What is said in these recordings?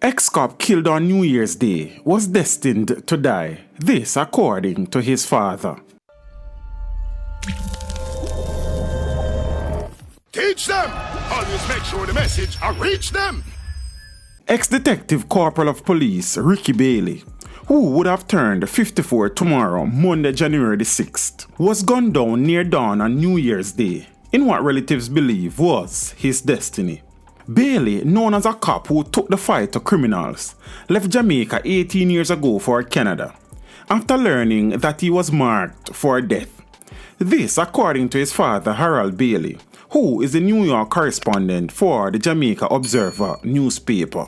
Ex-cop killed on New Year's Day was destined to die. This according to his father. Teach them! Always make sure the message reach them! Ex-detective corporal of police Rickie Bailey, who would have turned 54 tomorrow, Monday, January the 6th, was gunned down near dawn on New Year's Day in what relatives believe was his destiny. Bailey, known as a cop who took the fight to criminals, left Jamaica 18 years ago for Canada, after learning that he was marked for death. This according to his father Harold Bailey, who is the New York correspondent for the Jamaica Observer newspaper.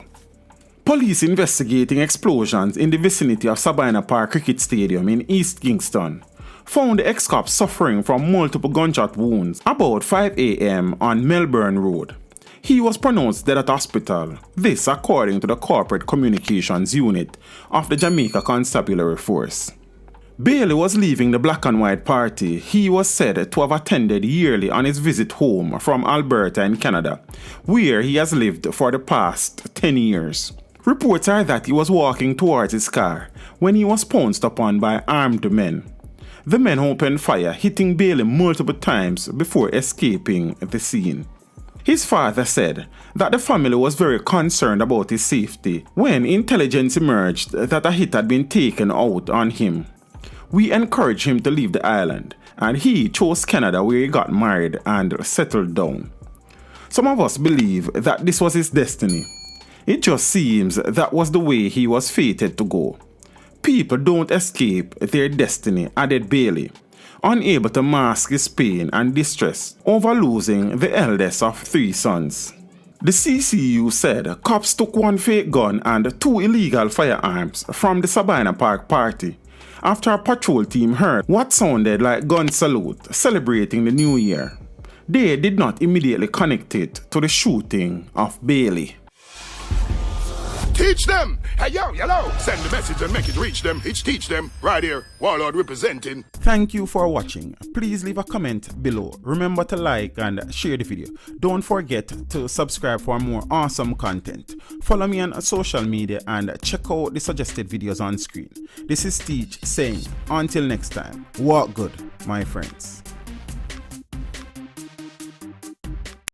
Police investigating explosions in the vicinity of Sabina Park Cricket Stadium in East Kingston found the ex-cop suffering from multiple gunshot wounds about 5 a.m. on Melbourne Road. He was pronounced dead at hospital, this according to the Corporate Communications Unit of the Jamaica Constabulary Force. Bailey was leaving the Black and White Party he was said to have attended yearly on his visit home from Alberta in Canada, where he has lived for the past 10 years. Reports are that he was walking towards his car when he was pounced upon by armed men. The men opened fire, hitting Bailey multiple times before escaping the scene. His father said that the family was very concerned about his safety when intelligence emerged that a hit had been taken out on him. We encouraged him to leave the island, and he chose Canada where he got married and settled down. Some of us believe that this was his destiny. It just seems that was the way he was fated to go. People don't escape their destiny, added Bailey, unable to mask his pain and distress over losing the eldest of 3 sons. The CCU said cops took 1 fake gun and 2 illegal firearms from the Sabina Park party after a patrol team heard what sounded like gun salute celebrating the new year. They did not immediately connect it to the shooting of Bailey. Teach them! Hey, yo, hello! Send the message and make it reach them. It's teach them. Right here, Warlord representing. Thank you for watching. Please leave a comment below. Remember to like and share the video. Don't forget to subscribe for more awesome content. Follow me on social media and check out the suggested videos on screen. This is Teach saying, until next time, walk good, my friends.